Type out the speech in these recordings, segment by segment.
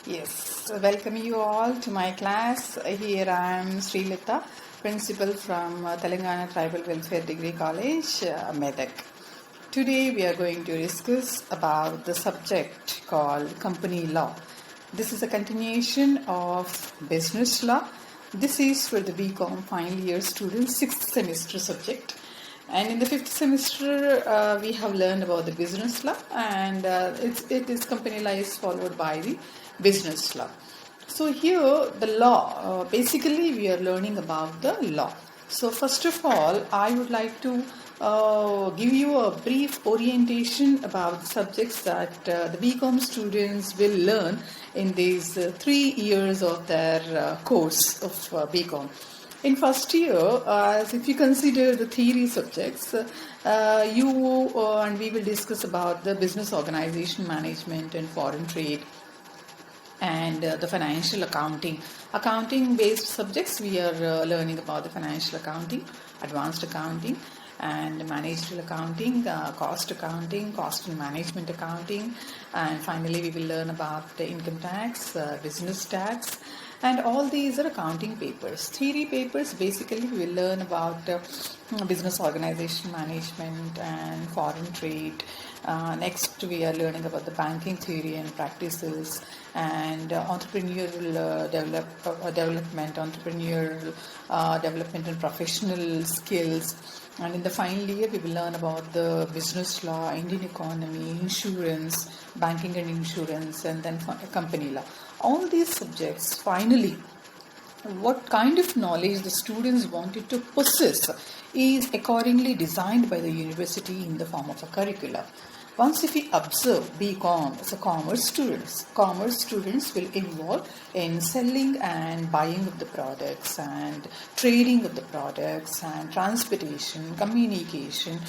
Yes, welcome you all to my class. Here I am Srilata, principal from Telangana Tribal Welfare Degree College, Medak. Today we are going to discuss about the subject called company law. This is a continuation of business law. This is for the BCom final year students, 6th semester subject. And in the 5th semester, we have learned about the business law, and it is company law is followed by the business law. So here the law, basically we are learning about the law. So first of all, I would like to give you a brief orientation about the subjects that the BCom students will learn in these 3 years of their course of BCom. In first year, as if you consider the theory subjects, and we will discuss about the business organization management and foreign trade and the financial accounting based subjects. We are learning about the financial accounting, advanced accounting, and managerial accounting, cost and management accounting, and finally we will learn about the income tax, business tax, and all these are accounting papers. Theory papers, basically we will learn about business organization management and foreign trade. Next we are learning about the banking theory and practices, and entrepreneurial development, development and professional skills. And in the final year, we will learn about the business law, Indian economy, insurance, banking and insurance, and then company law. All these subjects, finally, what kind of knowledge the students wanted to possess is accordingly designed by the university in the form of a curricula. Once if we observe BCom as a commerce students will involve in selling and buying of the products and trading of the products and transportation, communication,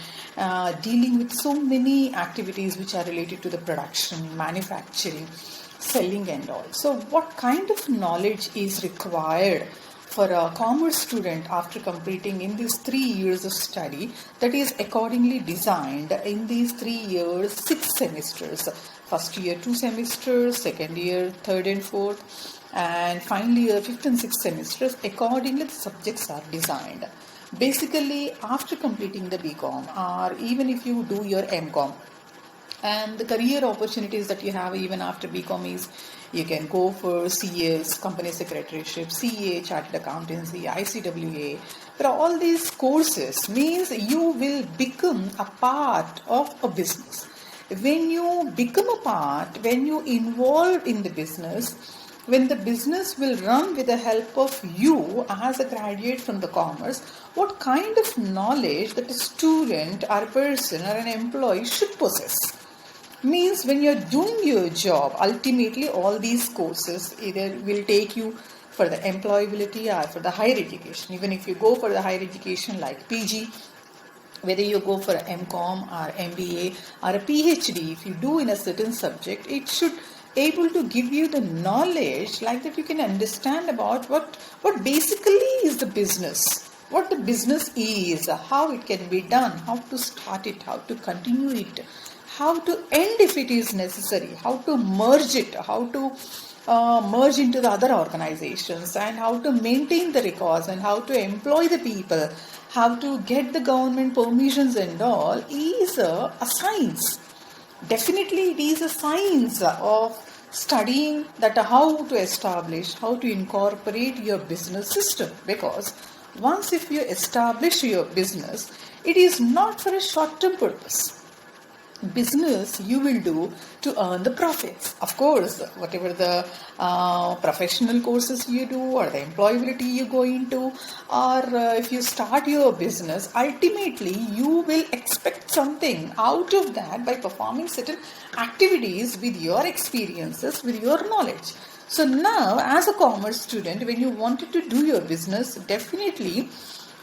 dealing with so many activities which are related to the production, manufacturing, selling and all. So what kind of knowledge is required for a commerce student after completing in these 3 years of study, that is accordingly designed in these 3 years, 6 semesters. First year 2 semesters, second year 3rd and 4th, and final year 5th and 6th semesters. Accordingly the subjects are designed. Basically after completing the BCom, or even if you do your MCom, and the career opportunities that you have even after BCom is you can go for CS, company secretaryship, CA, chartered accountancy, ICWA. But all these courses means you will become a part of a business. When you become a part, when you involve in the business, when the business will run with the help of you as a graduate from the commerce, what kind of knowledge that a student or a person or an employee should possess? Means when you're doing your job, ultimately all these courses either will take you for the employability or for the higher education. Even if you go for the higher education like PG, whether you go for an MCom or MBA or a PhD, if you do in a certain subject, it should able to give you the knowledge like that you can understand about what basically is the business, what the business is, how it can be done, how to start it, how to continue it, how to end if it is necessary, how to merge it, how to merge into the other organizations, and how to maintain the records, and how to employ the people, how to get the government permissions and all is a science. Definitely it is a science of studying that how to establish, how to incorporate your business system, because once if you establish your business, it is not for a short-term purpose. Business you will do to earn the profits. Of course, whatever the professional courses you do or the employability you go into, or if you start your business, ultimately you will expect something out of that by performing certain activities with your experiences, with your knowledge. So now as a commerce student, when you wanted to do your business, definitely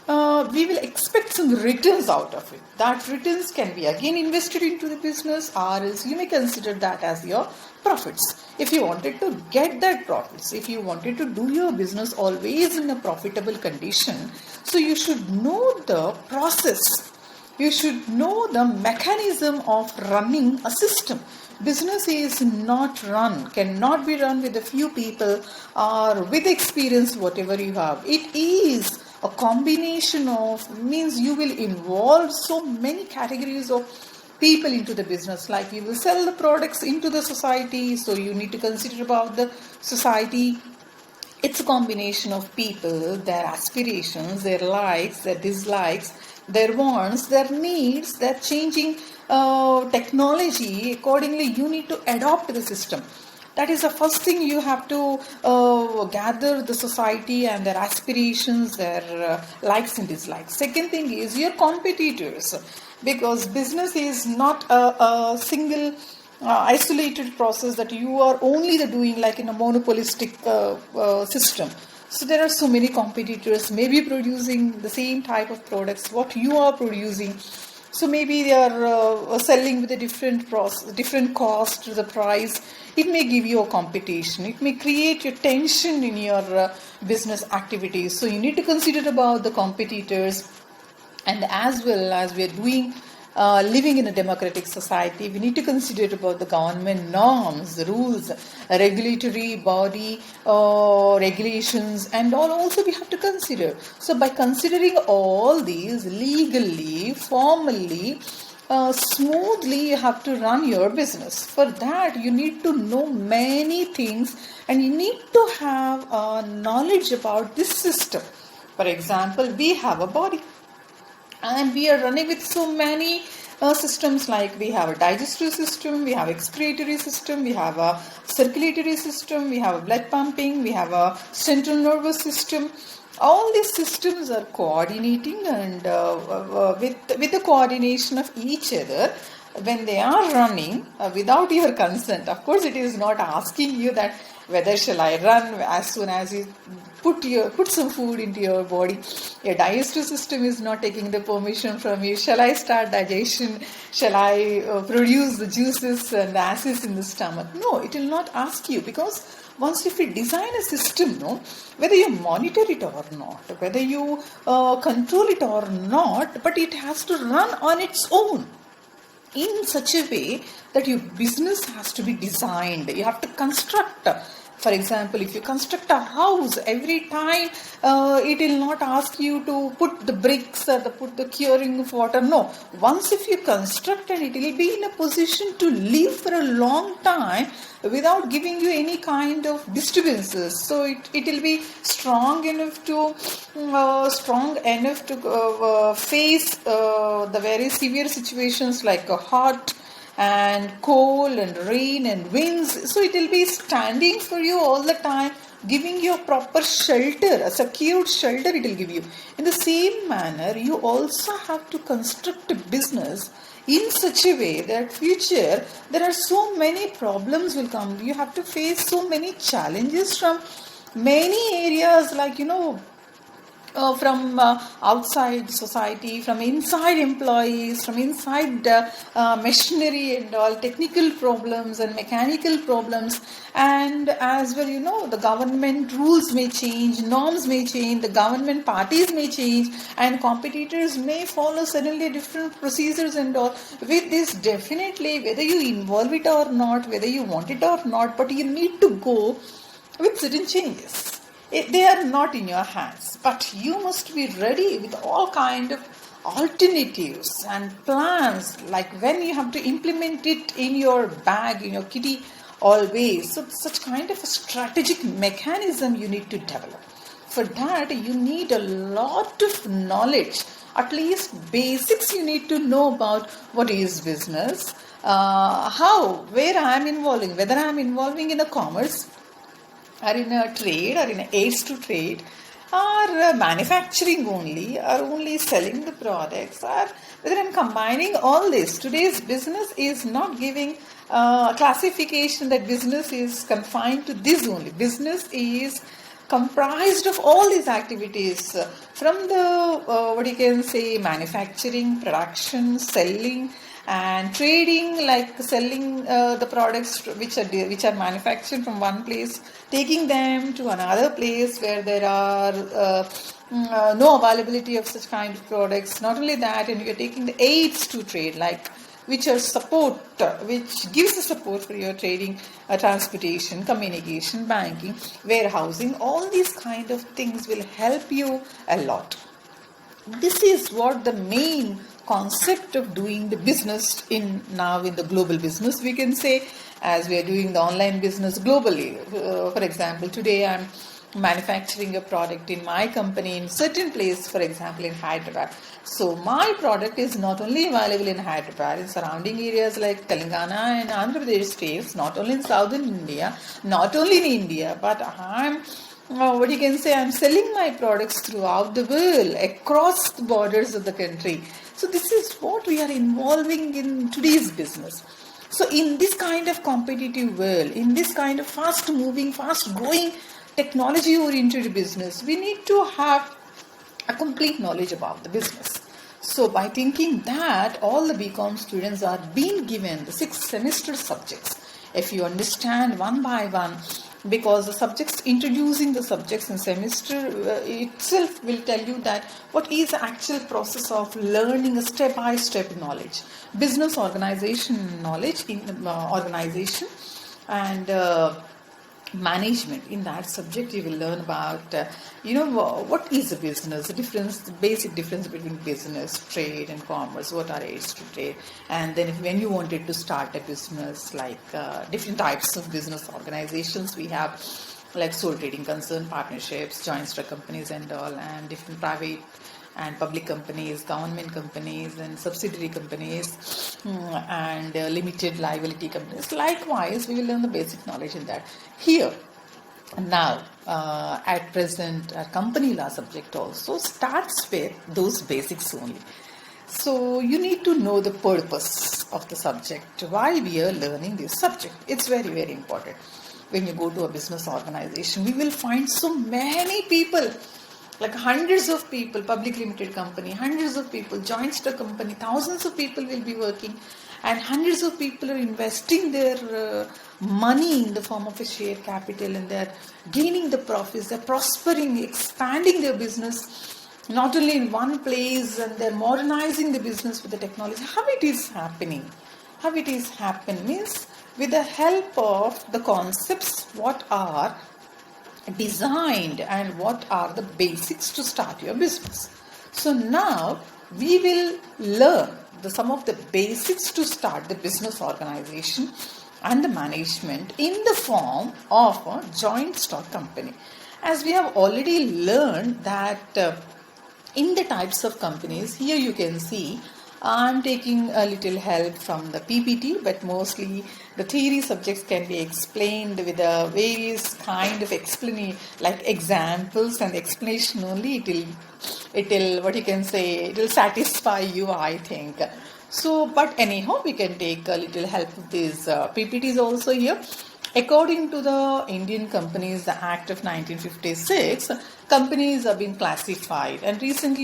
we will expect some returns out of it. That returns can be again invested into the business, or else you may consider that as your profits. If you wanted to get that profits, if you wanted to do your business always in a profitable condition, so you should know the process You should know the mechanism of running a system. Business is not run, cannot be run with a few people or with experience, whatever you have. It is a combination of, means you will involve so many categories of people into the business. Like you will sell the products into the society, so you need to consider about the society. It's a combination of people, their aspirations, their likes, their dislikes, their wants, their needs, their changing technology. Accordingly, you need to adopt the system. That is the first thing. You have to gather the society and their aspirations, their likes and dislikes. Second thing is your competitors, because business is not a single isolated process that you are only the doing like in a monopolistic system. So there are so many competitors maybe producing the same type of products what you are producing. So maybe they are selling with a different process, different cost to the price. It may give you a competition. It may create a tension in your business activities. So you need to consider about the competitors. And as well as we are doing living in a democratic society, we need to consider about the government norms, the rules, regulatory body regulations, and all also we have to consider. So by considering all these legally, formally, smoothly, you have to run your business. For that, you need to know many things, and you need to have knowledge about this system. For example, we have a body, and we are running with so many systems. Like we have a digestive system, we have excretory system, we have a circulatory system, we have a blood pumping, we have a central nervous system. All these systems are coordinating, and with the coordination of each other, when they are running without your consent. Of course, it is not asking you that whether shall I run as soon as you put some food into your body. Your digestive system is not taking the permission from you. Shall I start digestion? Shall I produce the juices and the acids in the stomach? No, it will not ask you, because once if you design a system, no, whether you monitor it or not, whether you control it or not, but it has to run on its own in such a way that your business has to be designed. You have to construct. For example, if you construct a house, every time it will not ask you to put the bricks or put the curing of water. No. Once if you construct, and it will be in a position to live for a long time without giving you any kind of disturbances. So it will be strong enough to face the very severe situations like a hot and cold and rain and winds. So it will be standing for you all the time, giving you a proper shelter, a secured shelter it will give you. In the same manner, you also have to construct a business in such a way that future there are so many problems will come. You have to face so many challenges from many areas, like from outside society, from inside employees, from inside machinery and all, technical problems and mechanical problems. And as well, the government rules may change, norms may change, the government parties may change, and competitors may follow suddenly different procedures and all. With this, definitely, whether you involve it or not, whether you want it or not, but you need to go with certain changes. They are not in your hands, but you must be ready with all kind of alternatives and plans, like when you have to implement it in your bag, in your kitty, always. So such kind of a strategic mechanism you need to develop. For that, you need a lot of knowledge. At least basics you need to know about what is business, where I am involving, whether I am involving in a commerce, or in a trade, or in a aids to trade, or manufacturing only, or only selling the products, or whether I'm combining all this. Today's business is not giving classification that business is confined to this only. Business is comprised of all these activities, from the manufacturing, production, selling, and trading, like selling the products which are manufactured from one place, taking them to another place where there are no availability of such kind of products. Not only that, and you're taking the aids to trade, like which are support, which gives the support for your trading, transportation, communication, banking, warehousing. All these kind of things will help you a lot. This is what the main concept of doing the business in the global business, we can say, as we are doing the online business globally. For example, today I'm manufacturing a product in my company in certain place, for example in Hyderabad. So my product is not only available in Hyderabad, in surrounding areas like Telangana and Andhra Pradesh states, not only in southern India, not only in India, but I'm I'm selling my products throughout the world, across the borders of the country. So this is what we are involving in today's business. So in this kind of competitive world, in this kind of fast moving, fast growing, technology oriented business, we need to have a complete knowledge about the business. So by thinking that, all the BCom students are being given the 6 semester subjects. If you understand one by one, because the subjects, introducing the subjects in semester itself will tell you that what is the actual process of learning a step-by-step knowledge, business organization knowledge in organization and management. In that subject you will learn about what is a business, the basic difference between business, trade and commerce, what are aids to trade, and then when you wanted to start a business, like different types of business organizations we have, like sole trading concern, partnerships, joint stock companies and all, and different private and public companies, government companies and subsidiary companies, and limited liability companies. Likewise, we will learn the basic knowledge in that. Here, now, at present, our company law subject also starts with those basics only. So you need to know the purpose of the subject, why we are learning this subject. It's very, very important. When you go to a business organization, we will find so many people, like hundreds of people, public limited company, hundreds of people, joint stock company, thousands of people will be working, and hundreds of people are investing their money in the form of a share capital, and they're gaining the profits, they're prospering, expanding their business, not only in one place, and they're modernizing the business with the technology. How it is happening? How it is happening means with the help of the concepts what are designed and what are the basics to start your business. So now we will learn some of the basics to start the business organization and the management in the form of a joint stock company. As we have already learned that in the types of companies, here you can see I'm taking a little help from the PPT, but mostly the theory subjects can be explained with the various kind of explanation, like examples and explanation only. It will satisfy you, I think. So, but anyhow, we can take a little help with these PPTs also here. According to the Indian Companies Act of 1956, companies are being classified, and recent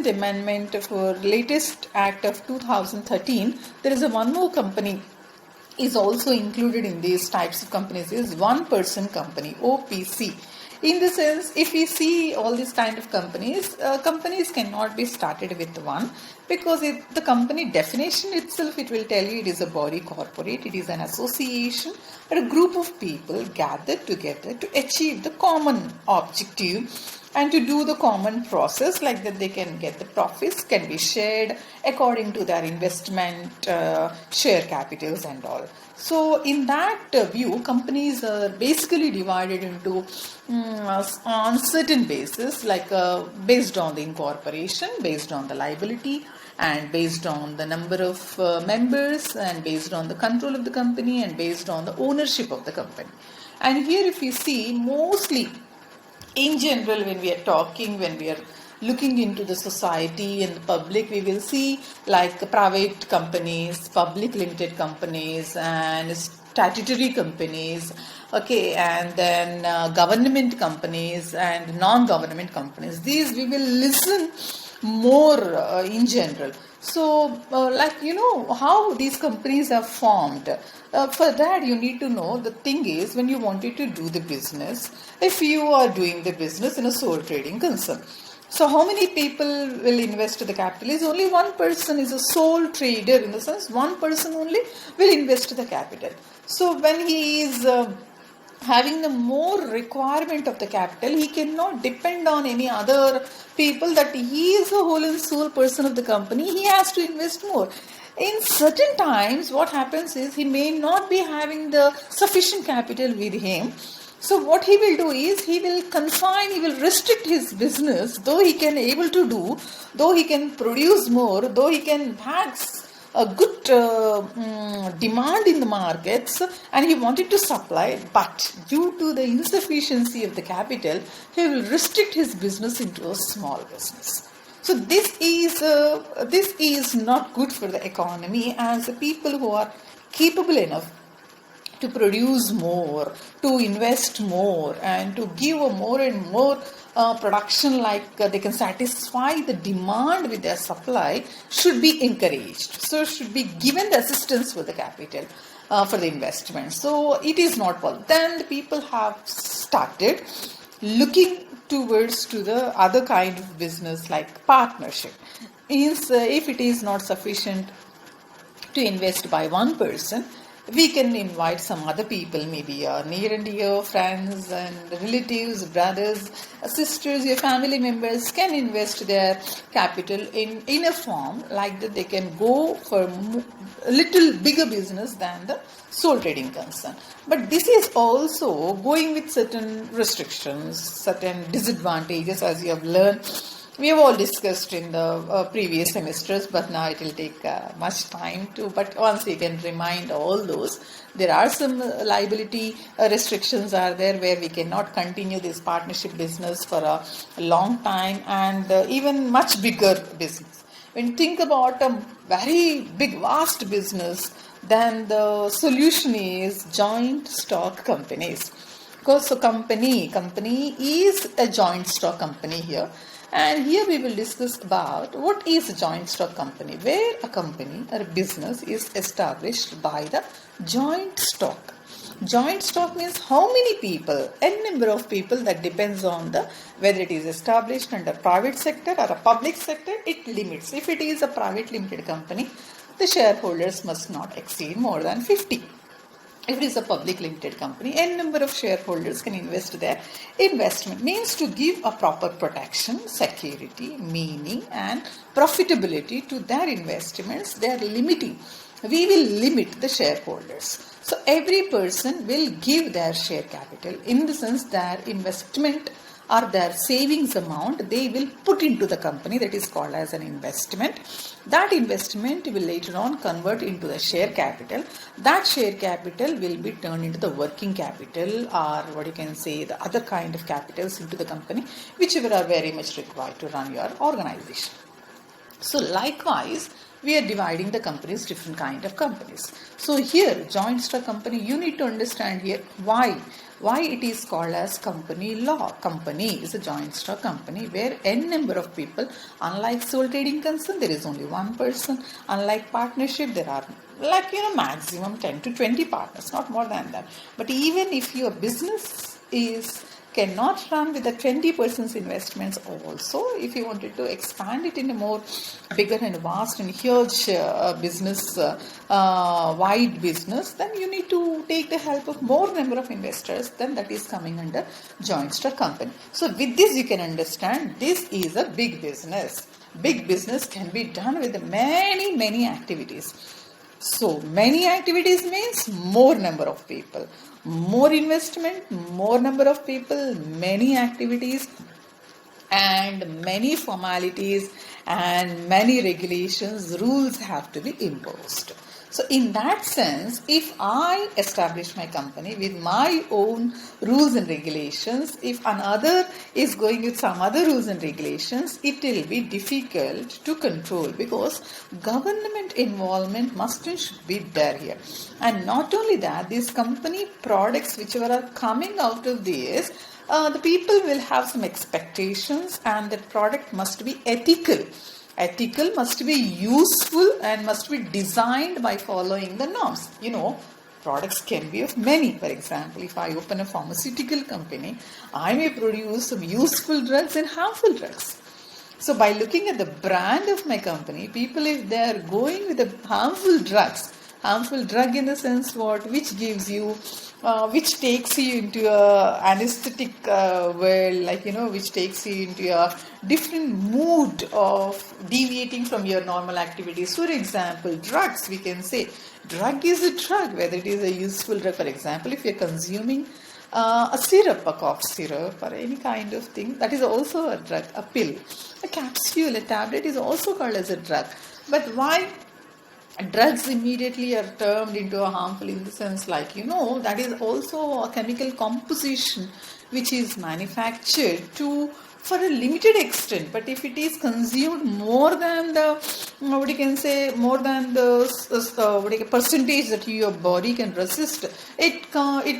amendment for latest Act of 2013, there is one more company is also included in these types of companies, is one person company, OPC. In the sense, if we see all these kind of companies, companies cannot be started with one, because the company definition itself, it will tell you it is a body corporate, it is an association or a group of people gathered together to achieve the common objective and to do the common process, like that they can get the profits, can be shared according to their investment, share capitals and all. So in that view, companies are basically divided into on certain basis, like based on the incorporation, based on the liability, and based on the number of members, and based on the control of the company, and based on the ownership of the company. And here if we see, mostly in general, when we are looking into the society and the public, we will see like private companies, public limited companies, and statutory companies, okay, and then government companies and non-government companies. These we will listen more in general. So, how these companies are formed. For that, you need to know the thing is when you wanted to do the business, if you are doing the business in a sole trading concern. So, how many people will invest the capital? Is only one person is a sole trader, in the sense one person only will invest the capital. So, when he is having the more requirement of the capital, he cannot depend on any other people, that he is the whole and sole person of the company, he has to invest more. In certain times what happens is he may not be having the sufficient capital with him. So what he will do is he will confine, he will restrict his business, though he can able to do, though he can produce more, though he can have a good demand in the markets, and he wanted to supply, but due to the insufficiency of the capital, he will restrict his business into a small business. So this is not good for the economy, as the people who are capable enough to produce more, to invest more, and to give a more and more production, they can satisfy the demand with their supply, should be encouraged. So should be given the assistance for the capital, for the investment. So it is not possible. Then the people have started looking towards to the other kind of business, like partnership. Means if it is not sufficient to invest by one person, we can invite some other people, maybe your near and dear friends and relatives, brothers, sisters, your family members can invest their capital in a form like that. They can go for a little bigger business than the sole trading concern. But this is also going with certain restrictions, certain disadvantages, as you have learned. We have all discussed in the previous semesters, but now it will take much time to. But once we can remind all those, there are some liability restrictions are there, where we cannot continue this partnership business for a long time, and even much bigger business. When you think about a very big, vast business, then the solution is joint stock companies. Because so company is a joint stock company here. And here we will discuss about what is a joint stock company, where a company or a business is established by the joint stock. Joint stock means how many people, n number of people, that depends on the whether it is established under private sector or a public sector. It limits. If it is a private limited company, the shareholders must not exceed more than 50. If it is a public limited company, n number of shareholders can invest their investment. Means to give a proper protection, security, meaning and profitability to their investments, they are limiting. We will limit the shareholders. So every person will give their share capital, in the sense their investment or their savings amount they will put into the company, that is called as an investment. That investment will later on convert into the share capital. That share capital will be turned into the working capital, or what you can say, the other kind of capitals into the company, whichever are very much required to run your organization. So likewise, we are dividing the companies, different kind of companies. So here, joint stock company, you need to understand here why it is called as company law. Company is a joint stock company where n number of people. Unlike sole trading concern, there is only one person. Unlike partnership, there are maximum 10 to 20 partners, not more than that. But even if your business cannot run with the 20% investments also, if you wanted to expand it in a more bigger and vast and huge business, wide business, then you need to take the help of more number of investors. Then that is coming under joint stock company. So with this you can understand this is a big business. Big business can be done with many activities. So many activities means more number of people, more investment, more number of people, many activities, and many formalities and many regulations, rules have to be imposed. So in that sense, if I establish my company with my own rules and regulations, if another is going with some other rules and regulations, it will be difficult to control, because government involvement must and should be there here. And not only that, these company products whichever are coming out of this, the people will have some expectations, and that product must be ethical. Ethical must be useful and must be designed by following the norms. Products can be of many. For example, if I open a pharmaceutical company, I may produce some useful drugs and harmful drugs. So by looking at the brand of my company, people, if they are going with the harmful drug in the sense what, which gives you, which takes you into a anesthetic world, which takes you into a different mood of deviating from your normal activities. For example, drugs, we can say, drug is a drug, whether it is a useful drug. For example, if you're consuming a syrup, a cough syrup or any kind of thing, that is also a drug. A pill, a capsule, a tablet is also called as a drug. But why drugs immediately are termed into a harmful in the sense that is also a chemical composition which is manufactured for a limited extent, but if it is consumed more than the percentage that your body can resist, it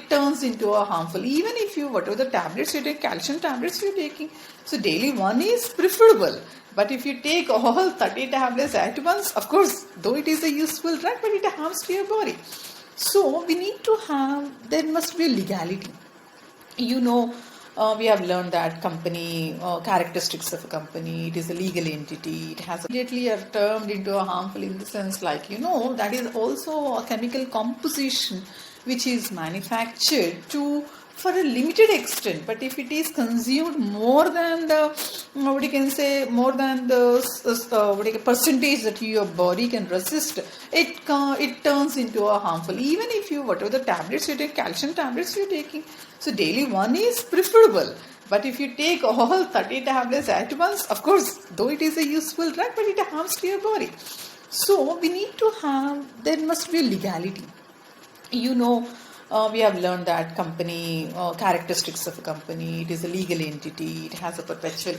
turns into a harmful. Even if you, whatever the tablets you take, calcium tablets you're taking, so daily one is preferable. But if you take all 30 tablets at once, of course, though it is a useful drug, but it harms to your body. So we need to have, there must be a legality. We have learned that company, characteristics of a company, it is a legal entity, it has immediately are termed into a harmful in the sense that is also a chemical composition which is manufactured for a limited extent, but if it is consumed more than the percentage that your body can resist, it turns into a harmful. Even if you, whatever the tablets you take, calcium tablets you're taking, so daily one is preferable. But if you take all 30 tablets at once, of course, though it is a useful drug, but it harms to your body. So we need to have, there must be a legality. We have learned that company, characteristics of a company, it is a legal entity, it has a perpetual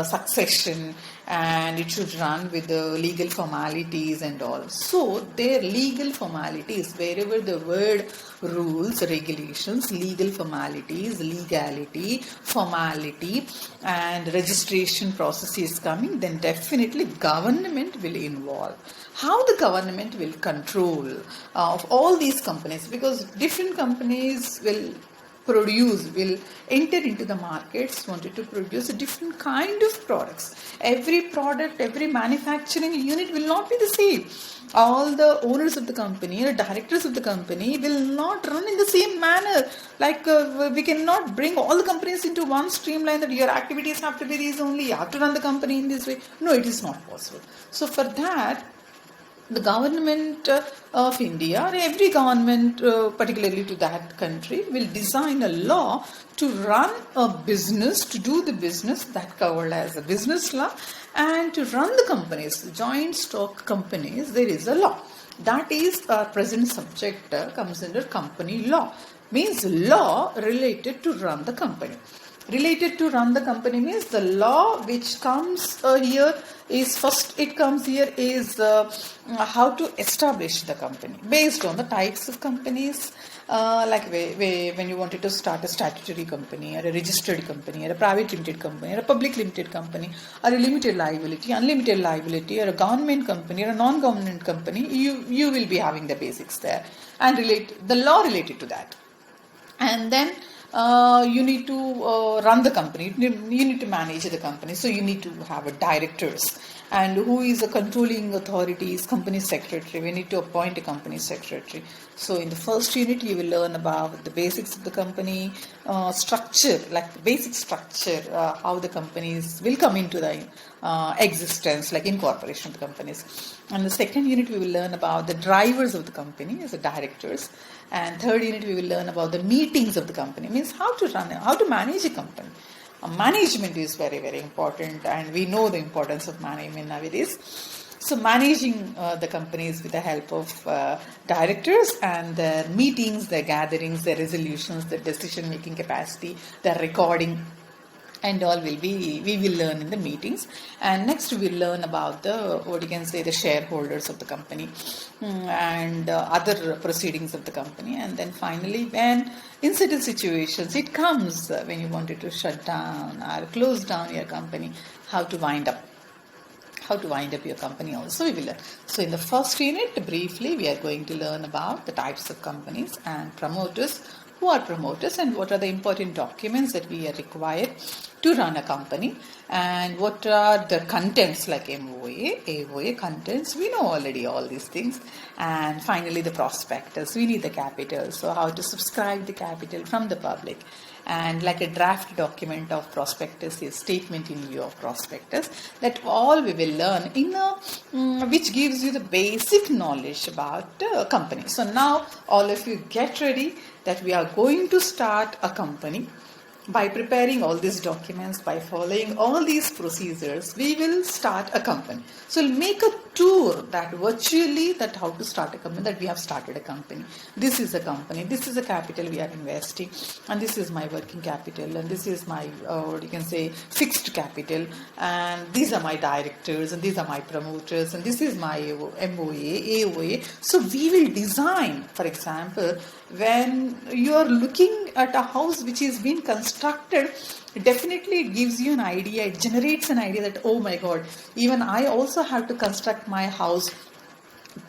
succession, and it should run with the legal formalities and all. So their legal formalities, wherever the word rules, regulations, legal formalities, legality, formality and registration process is coming, then definitely government will involve. How the government will control of all these companies, because different companies will enter into the markets, wanted to produce a different kind of products. Every product, every manufacturing unit will not be the same. All the owners of the company or directors of the company will not run in the same manner. We cannot bring all the companies into one streamline that your activities have to be these only, you have to run the company in this way. No, it is not possible. So for that, the government of India, or every government particularly to that country, will design a law to run a business, to do the business, that covered as a business law, and to run the companies, joint stock companies, there is a law. That is our present subject, comes under company law. Means law related to run the company. Related to run the company means the law which comes here is how to establish the company based on the types of companies, when you wanted to start a statutory company or a registered company or a private limited company or a public limited company or a limited liability, unlimited liability, or a government company or a non-government company, you will be having the basics there and the law related to that. And then you need to run the company, you need to manage the company, so you need to have a directors, and who is a controlling authority is company secretary. We need to appoint a company secretary. So in the first unit you will learn about the basics of the company structure, like the basic structure, how the companies will come into the existence, like incorporation of the companies. And the second unit we will learn about the drivers of the company as the directors. And third unit we will learn about the meetings of the company, means how to run it, how to manage a company. Management is very, very important, and we know the importance of management nowadays. So managing the companies with the help of directors and their meetings, their gatherings, their resolutions, their decision making capacity, their recording, and all we will learn in the meetings. And next we will learn about the shareholders of the company and other proceedings of the company. And then finally, when in certain situations it comes when you wanted to shut down or close down your company, how to wind up. how to wind up your company also we will learn. So in the first unit, briefly, we are going to learn about the types of companies and promoters, who are promoters and what are the important documents that we are required to run a company, and what are the contents like MOA, AOA contents. We know already all these things. And finally the prospectus, we need the capital, so how to subscribe the capital from the public. And like a draft document of prospectus is statement in view of prospectus. That all we will learn in a which gives you the basic knowledge about a company. So now all of you get ready that we are going to start a company. By preparing all these documents, by following all these procedures, we will start a company. So we'll make a tour that virtually that how to start a company, that we have started a company. This is a company, this is a capital we are investing, and this is my working capital, and this is my what you can say fixed capital, and these are my directors, and these are my promoters, and this is my MOA, AOA. So we will design, for example, when you are looking at a house which is being constructed, definitely it gives you an idea, it generates an idea that, oh my God, even I also have to construct my house,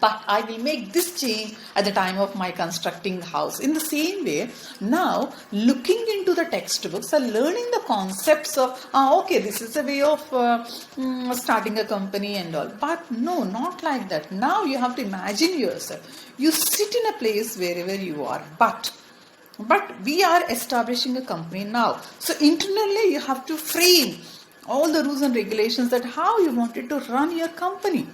but I will make this change at the time of my constructing the house. In the same way, now looking into the textbooks and learning the concepts of, okay, this is a way of starting a company and all. But no, not like that. Now you have to imagine yourself. You sit in a place wherever you are, but we are establishing a company now. So internally you have to frame all the rules and regulations that how you wanted to run your company.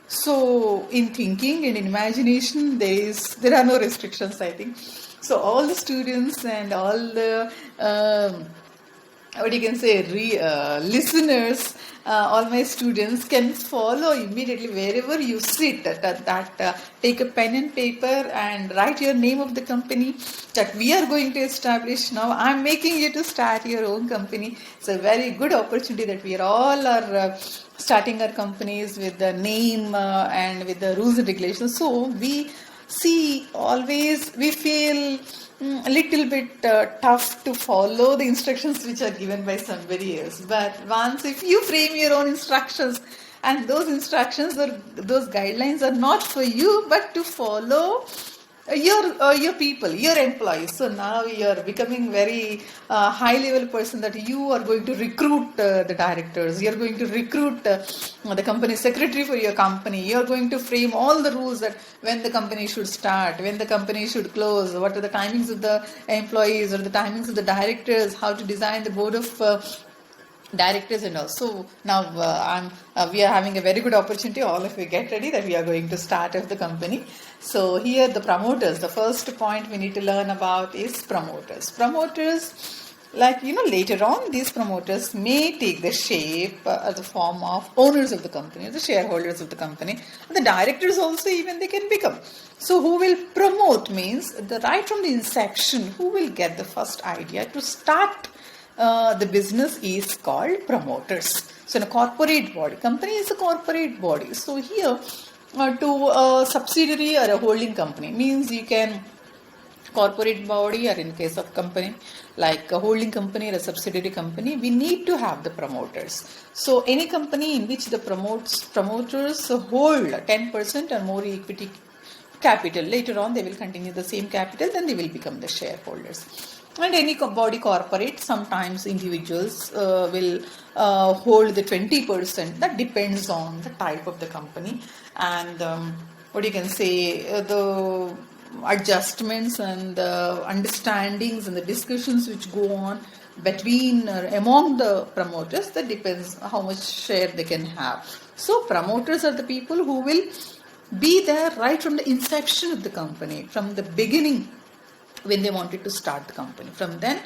So in thinking and in imagination, there are no restrictions, I think. So all the students and all the listeners, all my students can follow immediately wherever you sit. Take a pen and paper and write your name of the company that we are going to establish now. I am making you to start your own company. It's a very good opportunity that we are starting our companies with the name and with the rules and regulations. So we feel a little bit tough to follow the instructions which are given by somebody else. But once if you frame your own instructions, and those instructions or those guidelines are not for you but to follow your people, your employees. So now you are becoming very high level person that you are going to recruit the directors, you are going to recruit the company secretary for your company, you are going to frame all the rules that when the company should start, when the company should close, what are the timings of the employees or the timings of the directors, how to design the board of directors and all. So now we are having a very good opportunity. All of you get ready that we are going to start up the company. So here the promoters, the first point we need to learn about is promoters. Promoters, like later on these promoters may take the shape the form of owners of the company, the shareholders of the company, and the directors also even they can become. So who will promote means right from the inception, who will get the first idea to start the business is called promoters. So in a corporate body, company is a corporate body. So here to a subsidiary or a holding company means you can corporate body, or in case of company like a holding company or a subsidiary company, we need to have the promoters. So any company in which the promoters hold 10% or more equity capital, later on they will continue the same capital, then they will become the shareholders. And any body corporate, sometimes individuals will hold the 20%. That depends on the type of the company and the adjustments and the understandings and the discussions which go on between among the promoters. That depends how much share they can have. So promoters are the people who will be there right from the inception of the company, from the beginning when they wanted to start the company. From then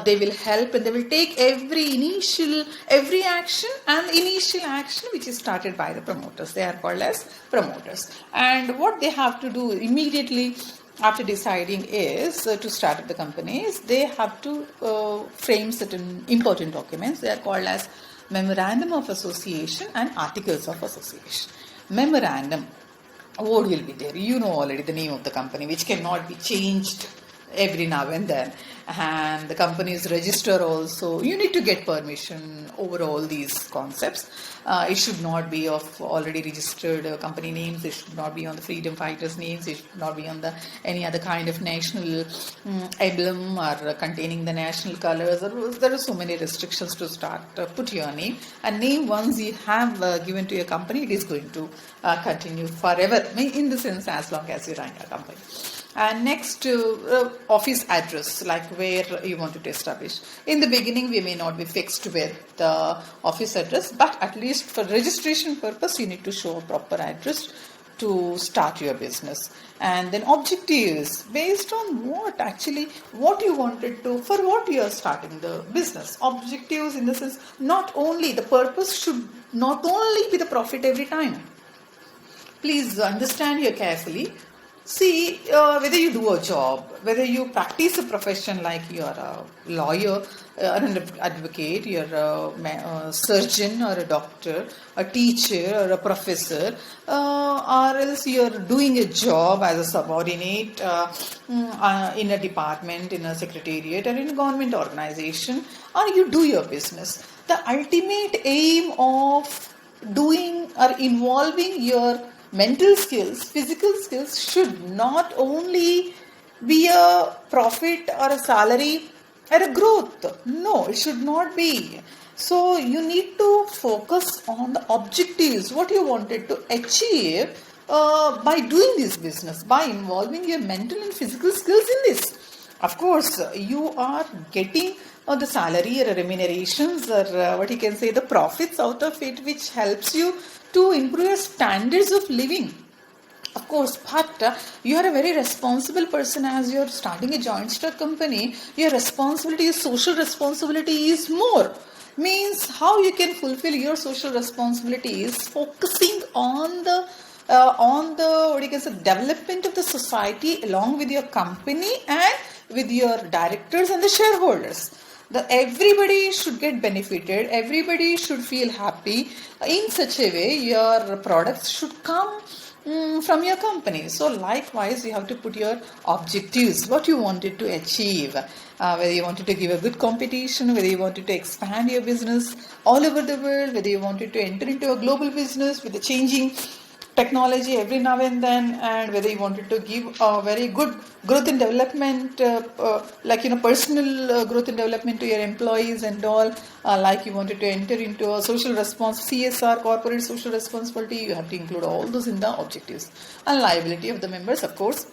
they will help and they will take every action and initial action which is started by the promoters. They are called as promoters. And what they have to do immediately after deciding is to start up the companies, they have to frame certain important documents. They are called as Memorandum of Association and Articles of Association. Memorandum, what will be there? You know already the name of the company, which cannot be changed every now and then, and the company's register also, you need to get permission over all these concepts. It should not be of already registered company names, it should not be on the freedom fighters names, it should not be on the any other kind of national emblem or containing the national colors. There are so many restrictions to start put your name, and name once you have given to your company, it is going to continue forever, in the sense as long as you run your company. And next, office address, like where you wanted to establish. In the beginning, we may not be fixed with the office address, but at least for registration purpose, you need to show a proper address to start your business. And then objectives, based on what you wanted to, for what you are starting the business. Objectives in the sense, not only the purpose should not only be the profit every time. Please understand here carefully. See, whether you do a job, whether you practice a profession like you're a lawyer, an advocate, you're a surgeon or a doctor, a teacher or a professor, or else you're doing a job as a subordinate in a department, in a secretariat, or in a government organization, or you do your business. The ultimate aim of doing or involving your mental skills, physical skills should not only be a profit or a salary or a growth. No, it should not be. So you need to focus on the objectives, what you wanted to achieve by doing this business, by involving your mental and physical skills in this. Of course, you are getting the salary or remunerations or the profits out of it, which helps you to improve your standards of living. Of course, but you are a very responsible person as you are starting a joint stock company. Your responsibility, your social responsibility is more. Means how you can fulfill your social responsibility is focusing on the development of the society along with your company and with your directors and the shareholders. Everybody should get benefited, everybody should feel happy. In such a way, your products should come from your company. So likewise, you have to put your objectives, what you wanted to achieve, whether you wanted to give a good competition, whether you wanted to expand your business all over the world, whether you wanted to enter into a global business with the changing technology every now and then, and whether you wanted to give a very good growth and development, personal growth and development to your employees and all, like you wanted to enter into a social response, CSR, corporate social responsibility, you have to include all those in the objectives. And liability of the members, of course.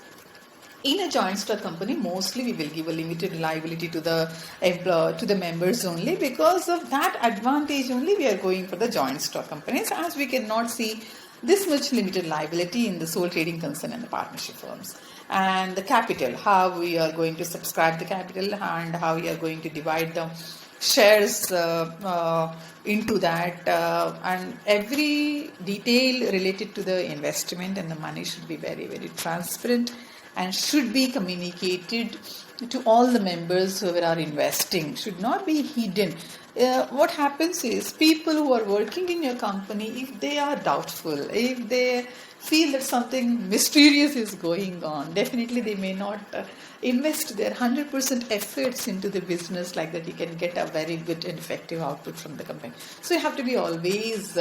In a joint stock company, mostly we will give a limited liability to the members only. Because of that advantage only, we are going for the joint stock companies, as we cannot see this much limited liability in the sole trading concern and the partnership firms. And the capital, how we are going to subscribe the capital and how we are going to divide the shares into that, and every detail related to the investment and the money should be very, very transparent and should be communicated to all the members who are investing, should not be hidden. What happens is, people who are working in your company, if they are doubtful, if they feel that something mysterious is going on, definitely they may not invest their 100% efforts into the business, like that you can get a very good and effective output from the company. So you have to be always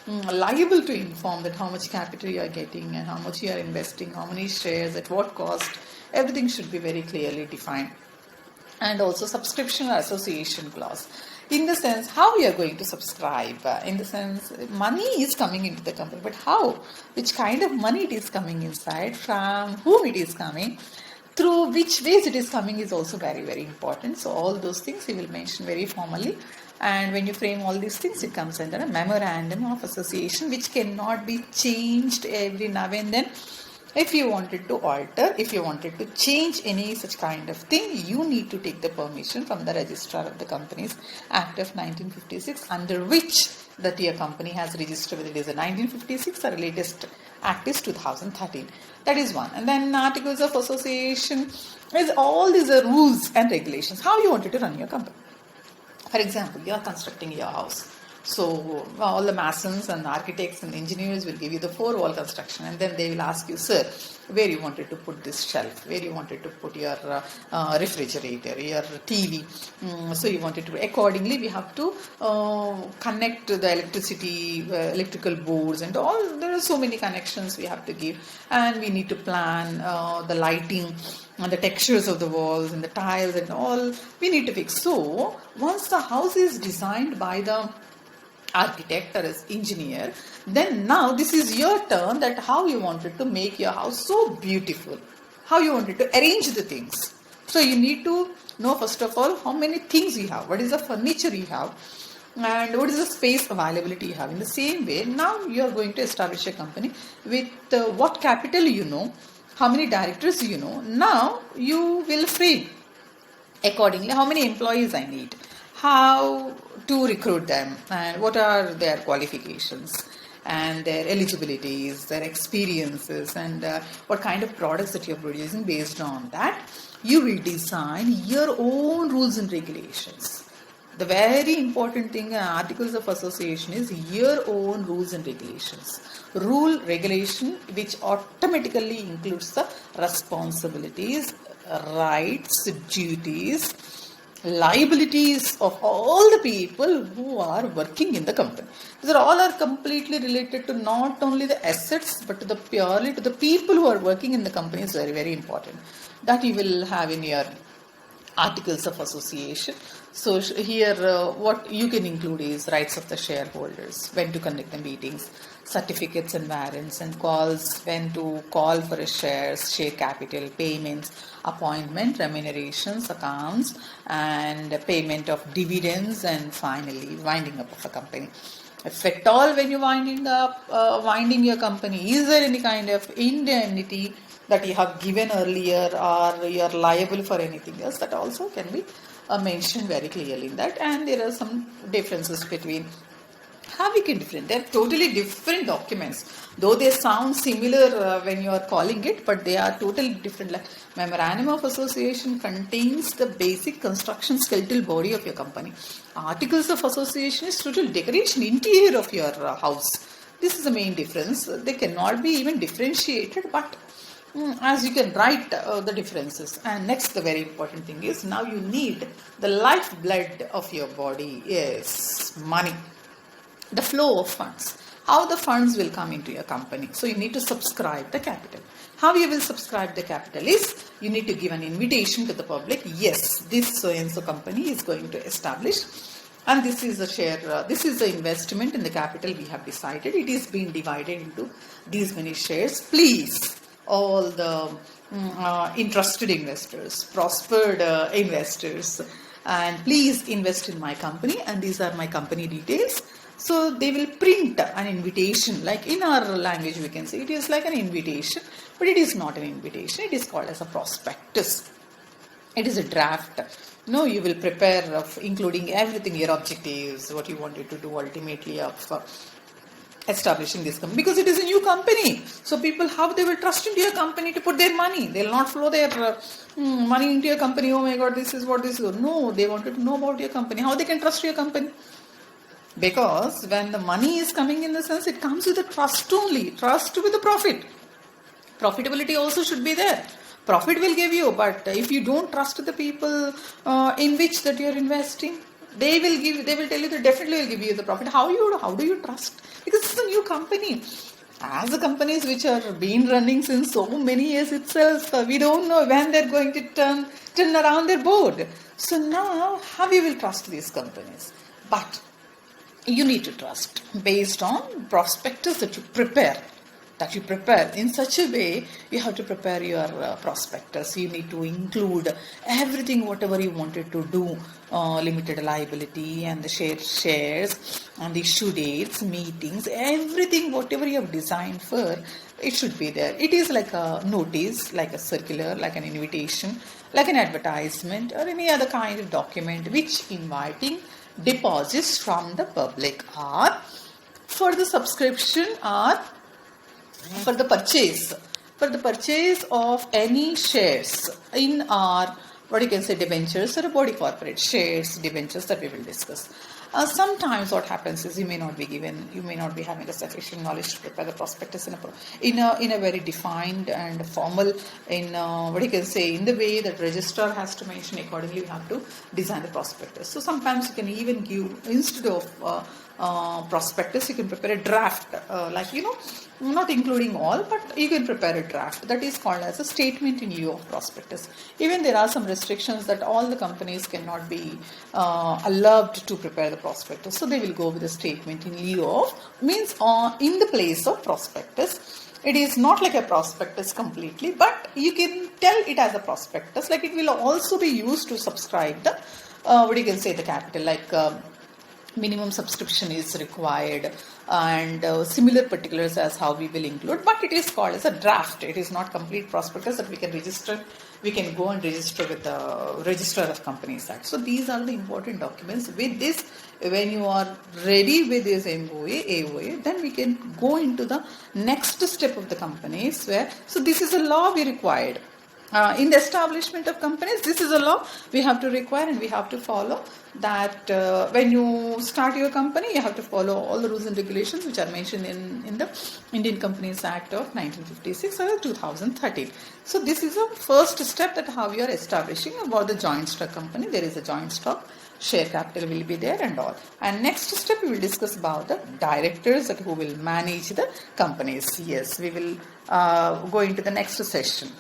liable to inform that how much capital you are getting and how much you are investing, how many shares, at what cost. Everything should be very clearly defined. And also subscription or association clause. In the sense, how you are going to subscribe. In the sense, money is coming into the company, but how? Which kind of money it is coming inside, from whom it is coming, through which ways it is coming is also very, very important. So all those things you will mention very formally. And when you frame all these things, it comes under a memorandum of association, which cannot be changed every now and then. If you wanted to alter, if you wanted to change any such kind of thing, you need to take the permission from the Registrar of the Companies Act of 1956, under which that your company has registered, whether it is a 1956 or latest act is 2013. That is one. And then articles of association is all these are rules and regulations, how you wanted to run your company. For example, you are constructing your house. So all the masons and the architects and engineers will give you the 4-wall construction, and then they will ask you, sir, where you wanted to put this shelf, where you wanted to put your refrigerator, your TV. So you wanted to, accordingly we have to connect the electricity, electrical boards and all. There are so many connections we have to give, and we need to plan the lighting and the textures of the walls and the tiles and all we need to fix. So once the house is designed by the architect or as engineer, then now this is your turn, that how you wanted to make your house so beautiful, how you wanted to arrange the things. So you need to know first of all how many things you have, what is the furniture you have, and what is the space availability you have. In the same way, now you are going to establish a company with what capital you know, how many directors you know. Now you will frame accordingly how many employees I need, how to recruit them, and what are their qualifications and their eligibilities, their experiences, and what kind of products that you're producing. Based on that, you will design your own rules and regulations. The very important thing in articles of association is your own rules and regulations. Rule, regulation, which automatically includes the responsibilities, rights, duties, liabilities of all the people who are working in the company. These are all are completely related to not only the assets but to the purely to the people who are working in the company. Is very, very important. That you will have in your articles of association. So here what you can include is rights of the shareholders, when to conduct the meetings, certificates and warrants, and calls, when to call for a shares, share capital, payments, appointment, remunerations, accounts, and payment of dividends, and finally winding up of a company. If at all when you're winding your company, is there any kind of indemnity that you have given earlier, or you are liable for anything else? That also can be mentioned very clearly in that. And there are some differences between having it different. They're totally different documents, though they sound similar when you are calling it, but they are totally different. Like memorandum of association contains the basic construction skeletal body of your company. Articles of association is total decoration, interior of your house. This is the main difference. They cannot be even differentiated, but as you can write the differences. And next, the very important thing is, now you need the lifeblood of your body is money, the flow of funds, how the funds will come into your company. So you need to subscribe the capital. How you will subscribe the capital is, you need to give an invitation to the public. Yes, this so and so company is going to establish, and this is a share, this is the investment in the capital we have decided. It is being divided into these many shares. Please, all the interested investors, prospered investors, and please invest in my company, and these are my company details. So they will print an invitation, like in our language we can say it is like an invitation, but it is not an invitation. It is called as a prospectus. It is a draft. No, you will prepare of including everything, your objectives, what you wanted to do ultimately of establishing this company, because it is a new company. So people, how they will trust into your company to put their money? They will not flow their money into your company. Oh my God, this is what this is. No, they wanted to know about your company. How they can trust your company? Because when the money is coming, in the sense, it comes with a trust only. Trust with the profit. Profitability also should be there. Profit will give you, but if you don't trust the people in which that you are investing, they will tell you that definitely will give you the profit. How do you trust? Because it's a new company. As the companies which are been running since so many years itself, we don't know when they're going to turn around their board. So now, how you will trust these companies? But you need to trust based on prospectus that you prepare. In such a way. You have to prepare your prospectus. You need to include everything, whatever you wanted to do, limited liability and the shares and the issue dates, meetings, everything, whatever you have designed for, it should be there. It is like a notice, like a circular, like an invitation, like an advertisement, or any other kind of document which inviting deposits from the public, or for the subscription, or for the purchase of any shares in our, what you can say, debentures or body corporate shares, debentures that we will discuss. Sometimes what happens is you may not be having a sufficient knowledge to prepare the prospectus in a very defined and formal, in what you can say, in the way that registrar has to mention. Accordingly, you have to design the prospectus. So sometimes you can even give, instead of prospectus, you can prepare a draft, not including all, but you can prepare a draft that is called as a statement in lieu of prospectus. Even there are some restrictions that all the companies cannot be allowed to prepare the prospectus, so they will go with a statement in lieu of, means in the place of prospectus. It is not like a prospectus completely, but you can tell it as a prospectus. Like, it will also be used to subscribe the the capital, like minimum subscription is required, and similar particulars as how we will include, but it is called as a draft. It is not complete prospectus that we can go and register with the Registrar of Companies Act. So these are the important documents. With this, when you are ready with this MOA, AOA, then we can go into the next step of the companies, where, so this is a law we required. In the establishment of companies, this is a law we have to require and we have to follow, that when you start your company, you have to follow all the rules and regulations which are mentioned in the Indian Companies Act of 1956 or 2013. So this is a first step, that how you are establishing about the joint stock company. There is a joint stock, share capital will be there and all. And next step we will discuss about the directors who will manage the companies. Yes, we will go into the next session.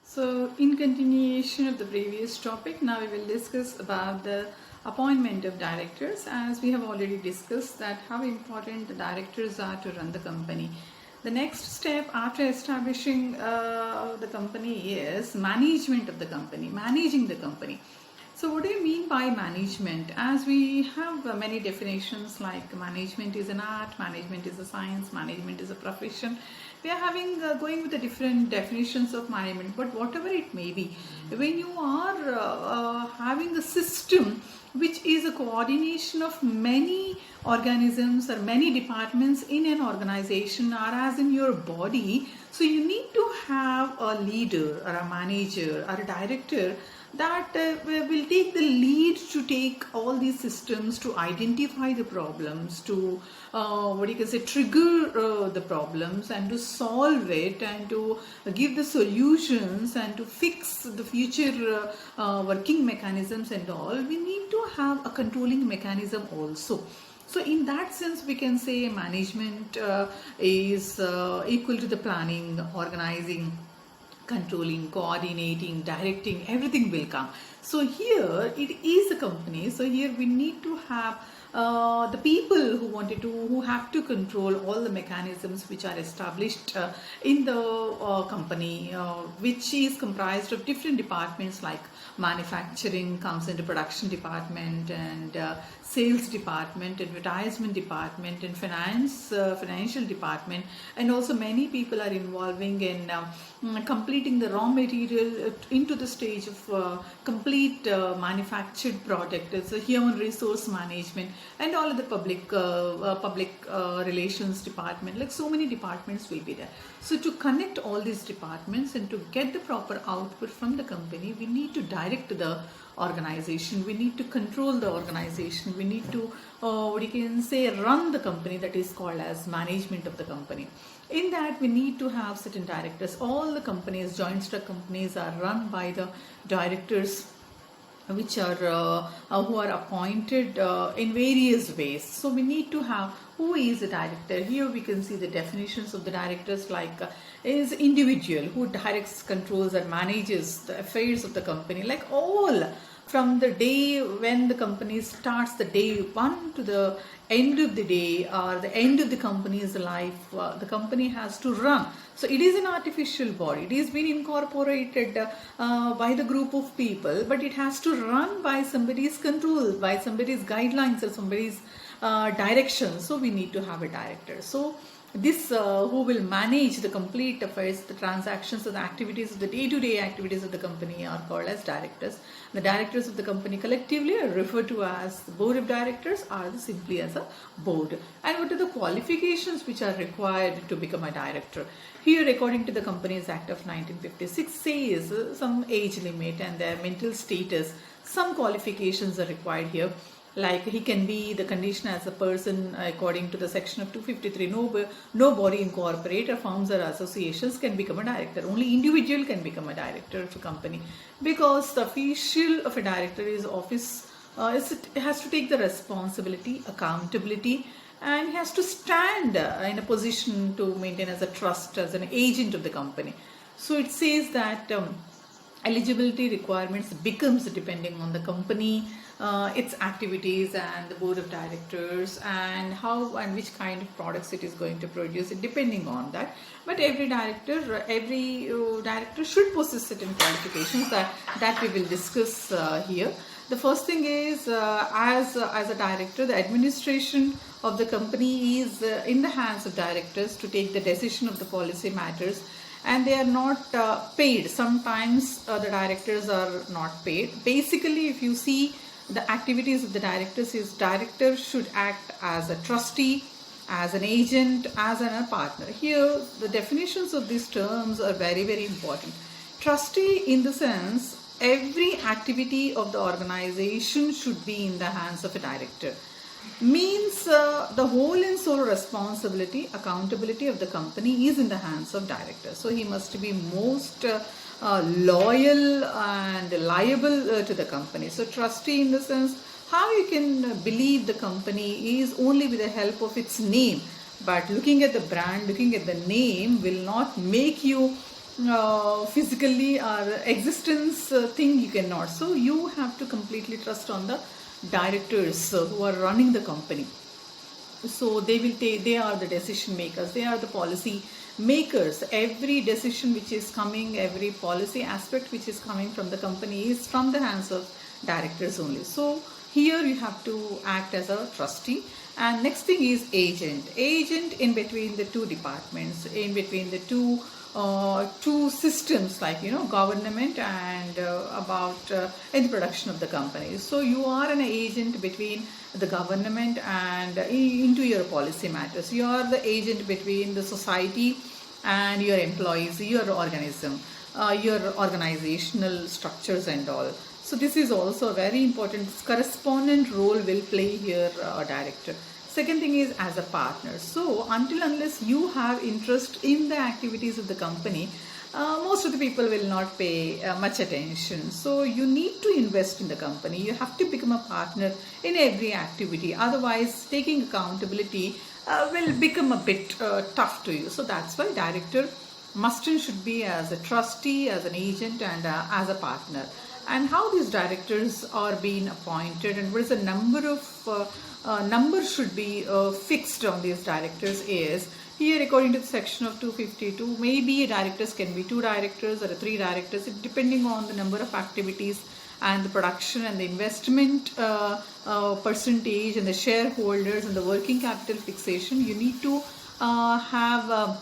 So, in continuation of the previous topic, now we will discuss about the appointment of directors, as we have already discussed that how important the directors are to run the company. The next step after establishing the company is management of the company, managing the company. So what do you mean by management? As we have many definitions, like management is an art, management is a science, management is a profession. We are having going with the different definitions of management, but whatever it may be, when you are having a system which is a coordination of many organisms or many departments in an organization, or as in your body, so you need to have a leader or a manager or a director that will take the lead to take all these systems, to identify the problems, to trigger the problems, and to solve it, and to give the solutions, and to fix the future working mechanisms and all. We need to have a controlling mechanism also. So in that sense, we can say management is equal to the planning, organizing, controlling, coordinating, directing, everything will come. So here it is a company. So here we need to have the people who have to control all the mechanisms which are established in the company, which is comprised of different departments, like manufacturing comes into production department, and sales department, advertisement department, and financial department, and also many people are involving in completing the raw material into the stage of complete manufactured product. It's a human resource management, and all of the public relations department. Like, so many departments will be there. So to connect all these departments and to get the proper output from the company, we need to direct the organization, we need to control the organization, we need to run the company. That is called as management of the company. In that, we need to have certain directors. All the companies, joint stock companies, are run by the directors, which are who are appointed in various ways. So we need to have who is a director. Here we can see the definitions of the directors, like is individual who directs, controls, and manages the affairs of the company, like all from the day when the company starts, the day one to the end of the day, or the end of the company's life, the company has to run. So it is an artificial body. It is been incorporated by the group of people, but it has to run by somebody's control, by somebody's guidelines, or somebody's direction. So we need to have a director. So this who will manage the complete affairs, the transactions, or the activities, of the day-to-day activities of the company, are called as directors. The directors of the company collectively are referred to as the board of directors, or simply as a board. And what are the qualifications which are required to become a director? Here, according to the Companies Act of 1956, says some age limit and their mental status. Some qualifications are required here. like he can be the condition as a person according to the section of 253. No body incorporate or firms or associations can become a director. Only individual can become a director of a company, because the official of a director is office it has to take the responsibility, accountability, and he has to stand in a position to maintain as a trust, as an agent of the company. So it says that eligibility requirements becomes depending on the company, its activities, and the board of directors, and how and which kind of products it is going to produce, depending on that. But every director should possess certain qualifications that we will discuss here. The first thing is, as a director, the administration of the company is in the hands of directors to take the decision of the policy matters, and they are not paid. Sometimes the directors are not paid. Basically, if you see the activities of the directors, is director should act as a trustee, as an agent, as a partner. Here, the definitions of these terms are very, very important. Trustee, in the sense, every activity of the organization should be in the hands of a director. Means the whole and sole responsibility, accountability of the company is in the hands of director. So he must be most loyal and liable to the company. So trustee, in the sense, how you can believe the company is only with the help of its name, but looking at the brand, looking at the name will not make you physically or existence thing you cannot. So you have to completely trust on the directors who are running the company. So they are the decision makers, they are the policy makers. Every decision which is coming, every policy aspect which is coming from the company is from the hands of directors only. So here you have to act as a trustee. And next thing is agent in between the two departments, in between the two systems, like government and in the production of the company. So you are an agent between the government and into your policy matters. You are the agent between the society and your employees, your organism, your organizational structures and all. So this is also a very important correspondent role will play here a director. Second thing is as a partner. So unless you have interest in the activities of the company, most of the people will not pay much attention. So you need to invest in the company. You have to become a partner in every activity. Otherwise, taking accountability will become a bit tough to you. So that's why director must and should be as a trustee, as an agent, and as a partner. And how these directors are being appointed, and what is the number of numbers should be fixed on these directors is here according to the section of 252. Maybe directors can be 2 directors or 3 directors, depending on the number of activities and the production and the investment percentage and the shareholders and the working capital fixation. You need to have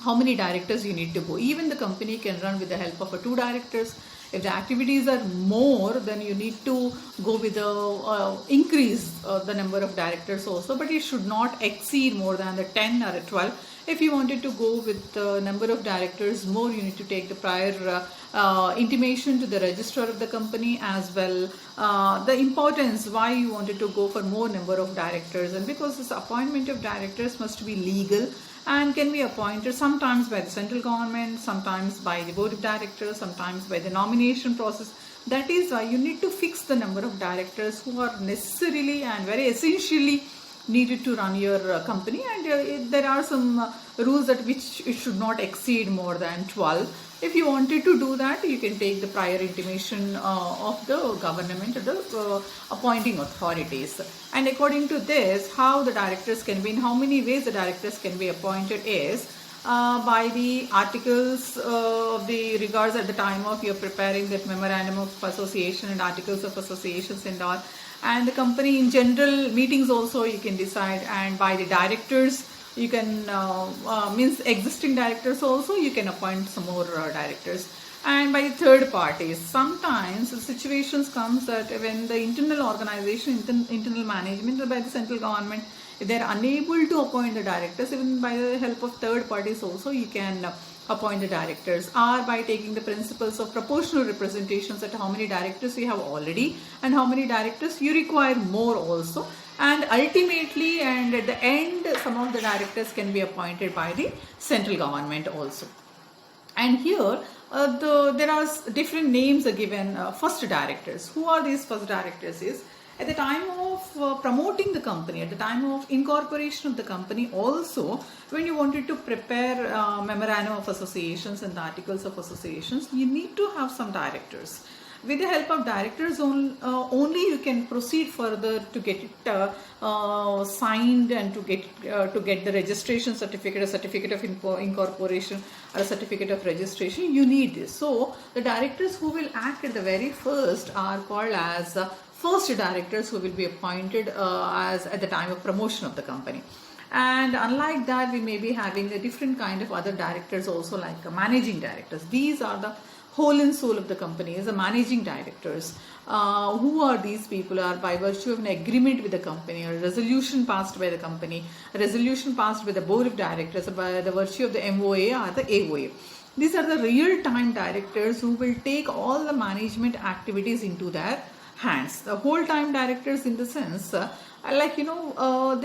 how many directors you need to go. Even the company can run with the help of 2 directors. If the activities are more, then you need to go with the increase the number of directors also, but it should not exceed more than the 10 or 12. If you wanted to go with the number of directors more, you need to take the prior intimation to the registrar of the company, as well the importance why you wanted to go for more number of directors. And because this appointment of directors must be legal and can be appointed sometimes by the central government, sometimes by the board of directors, sometimes by the nomination process. That is why you need to fix the number of directors who are necessarily and very essentially needed to run your company, and there are some rules that which it should not exceed more than 12. If you wanted to do that, you can take the prior intimation of the government or the appointing authorities. And according to this, how the directors can be, in how many ways the directors can be appointed is by the articles of the regards at the time of you're preparing that memorandum of association and articles of associations and all. And the company in general meetings also you can decide, and by the directors you can means existing directors also you can appoint some more directors. And by third parties, sometimes the situations comes that when the internal organization, internal management or by the central government, if they are unable to appoint the directors, even by the help of third parties also you can appoint the directors are by taking the principles of proportional representations at how many directors you have already and how many directors you require more also, and ultimately and at the end some of the directors can be appointed by the central government also. And here there are different names are given. First directors. Who are these first directors? Is at the time of promoting the company, at the time of incorporation of the company, also when you wanted to prepare memorandum of associations and the articles of associations, you need to have some directors. With the help of directors only you can proceed further to get it signed and to get the registration certificate, a certificate of incorporation or a certificate of registration. You need this. So the directors who will act at the very first are called as first directors, who will be appointed as at the time of promotion of the company. And unlike that, we may be having a different kind of other directors also, like managing directors. These are the whole and soul of the company, is the managing directors. Who are these people? Are by virtue of an agreement with the company, or a resolution passed by the company, a resolution passed by the board of directors, by the virtue of the MOA or the AOA. These are the real-time directors who will take all the management activities into their hands. The whole-time directors, in the sense, there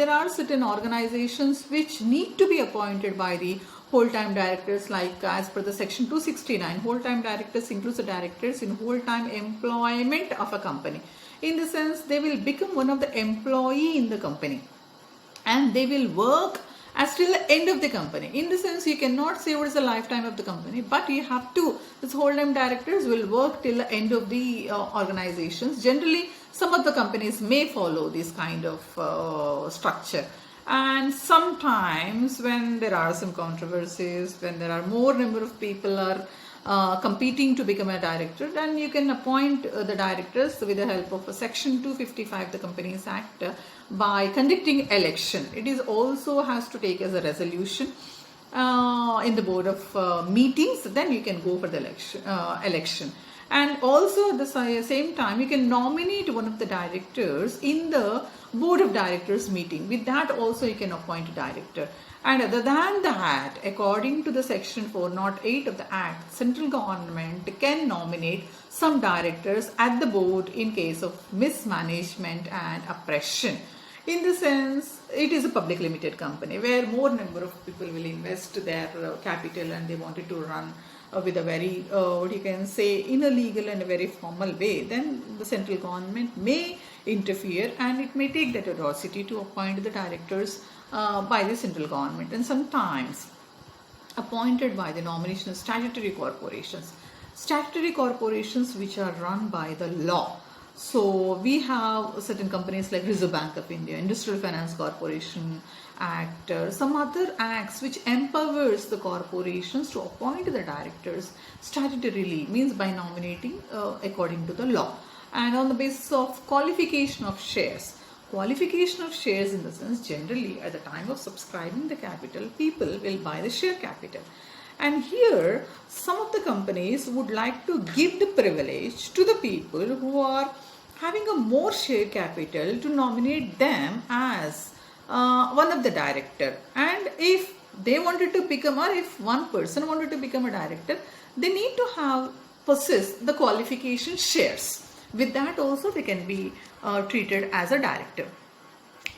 are certain organizations which need to be appointed by the whole-time directors, like as per the section 269, whole-time directors includes the directors in whole-time employment of a company. In the sense, they will become one of the employee in the company, and they will work as till the end of the company. In the sense, you cannot say what is the lifetime of the company, but you have to, this whole-time directors will work till the end of the organizations. Generally, some of the companies may follow this kind of structure. And sometimes when there are some controversies, when there are more number of people are competing to become a director, then you can appoint the directors with the help of a section 255 the Companies Act by conducting election. It is also has to take as a resolution in the board of meetings. Then you can go for the election. And also at the same time, you can nominate one of the directors in the board of directors meeting. With that also you can appoint a director. And other than that, according to the section 408 of the Act, central government can nominate some directors at the board in case of mismanagement and oppression. In the sense, it is a public limited company where more number of people will invest their capital, and they wanted to run with a very, what you can say, in a legal and a very formal way. Then the central government may interfere, and it may take that audacity to appoint the directors by the central government, and sometimes appointed by the nomination of statutory corporations. Statutory corporations which are run by the law. So we have certain companies like Reserve Bank of India, Industrial Finance Corporation Act, some other acts which empowers the corporations to appoint the directors statutorily, means by nominating according to the law, and on the basis of qualification of shares. Qualification of shares in the sense, generally at the time of subscribing the capital, people will buy the share capital. And here some of the companies would like to give the privilege to the people who are having a more share capital to nominate them as one of the director. And if they wanted to become, or if one person wanted to become a director, they need to possess the qualification shares. With that also they can be treated as a director.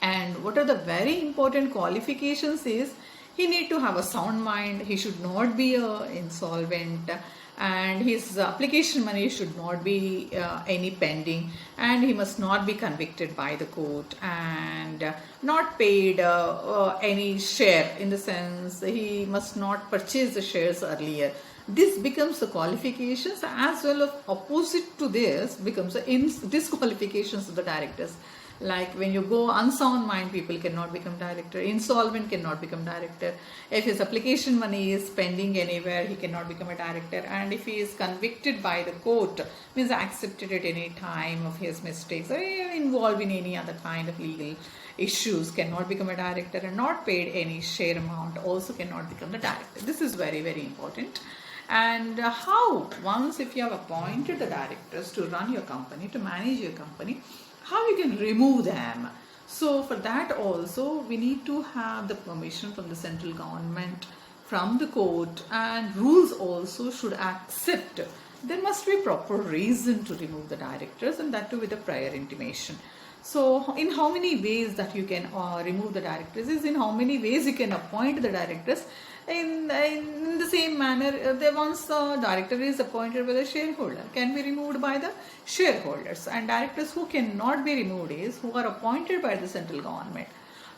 And what are the very important qualifications is, he need to have a sound mind, he should not be insolvent, and his application money should not be any pending, and he must not be convicted by the court, and not paid any share, in the sense he must not purchase the shares earlier. This becomes the qualifications, as well as opposite to this becomes the disqualifications of the directors. Like when you go unsound mind, people cannot become director, insolvent cannot become director. If his application money is pending anywhere, he cannot become a director. And if he is convicted by the court, means accepted at any time of his mistakes, or involved in any other kind of legal issues, cannot become a director, and not paid any share amount also cannot become the director. This is very, very important. And how, once if you have appointed the directors to run your company, to manage your company, how you can remove them. So for that also we need to have the permission from the central government from the court, and rules also should accept, there must be proper reason to remove the directors, and that too with a prior intimation. So in how many ways that you can remove the directors is in how many ways you can appoint the directors. In the same manner, once the director is appointed by the shareholder, can be removed by the shareholders. And directors who cannot be removed is who are appointed by the central government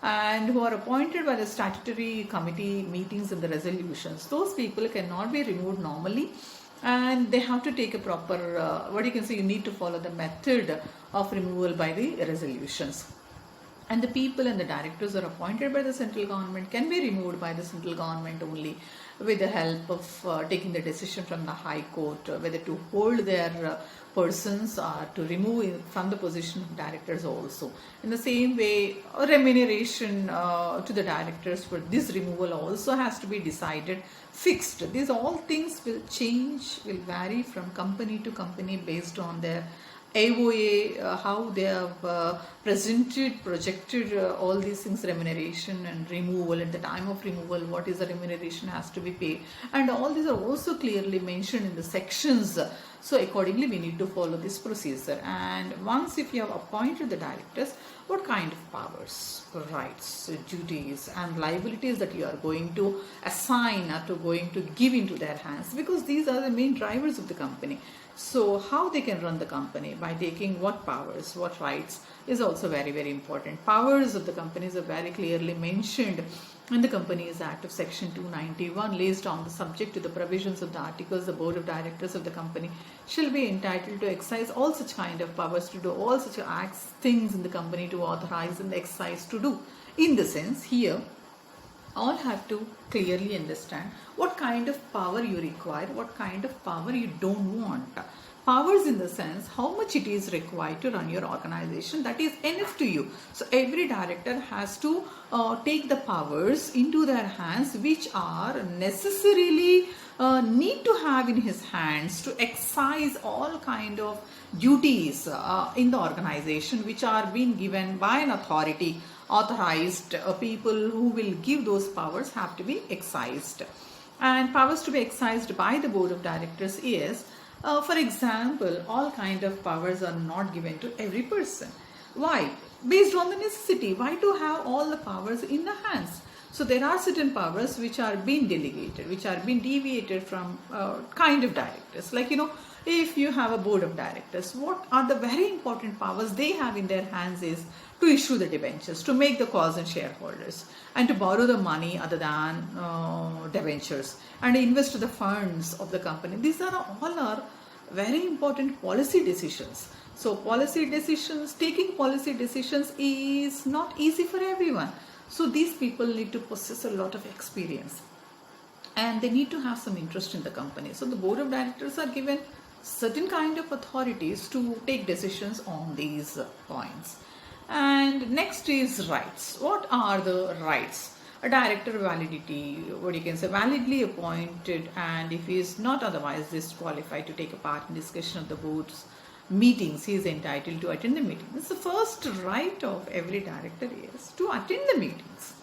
and who are appointed by the statutory committee meetings and the resolutions. Those people cannot be removed normally, and they have to take a proper, you need to follow the method of removal by the resolutions. And the people and the directors are appointed by the central government can be removed by the central government only with the help of taking the decision from the High Court, whether to hold their persons or to remove from the position of directors also. In the same way, remuneration to the directors for this removal also has to be decided, fixed. These all things will change, will vary from company to company based on their AOA, how they have projected all these things, remuneration and removal. At the time of removal, what is the remuneration has to be paid, and all these are also clearly mentioned in the sections. So accordingly, we need to follow this procedure. And once if you have appointed the directors, what kind of powers, rights, duties and liabilities that you are going to assign or to going to give into their hands, because these are the main drivers of the company. So how they can run the company by taking what powers, what rights is also very, very important. Powers of the companies are very clearly mentioned in the Companies Act of Section 291, lays down the subject to the provisions of the articles. The board of directors of the company shall be entitled to exercise all such kind of powers, to do all such acts, things in the company, to authorize and exercise to do. In the sense here, all have to clearly understand what kind of power you require, what kind of power you don't want. Powers in the sense how much it is required to run your organization, that is enough to you. So every director has to take the powers into their hands which are necessarily need to have in his hands to exercise all kind of duties in the organization which are being given by an authority. Authorized people who will give those powers have to be exercised, and powers to be exercised by the board of directors is, for example, all kind of powers are not given to every person. Why? Based on the necessity. Why to have all the powers in the hands? So there are certain powers which are being delegated, which are being deviated from kind of directors. Like, if you have a board of directors, what are the very important powers they have in their hands is to issue the debentures, to make the calls on shareholders, and to borrow the money other than debentures, and invest the funds of the company. These are all very important policy decisions. So taking policy decisions is not easy for everyone. So these people need to possess a lot of experience, and they need to have some interest in the company. So the board of directors are given certain kind of authorities to take decisions on these points. And next is rights. What are the rights? A director validity, validly appointed, and if he is not otherwise disqualified to take a part in discussion of the board's meetings, he is entitled to attend the meetings. The first right of every director is to attend the meetings.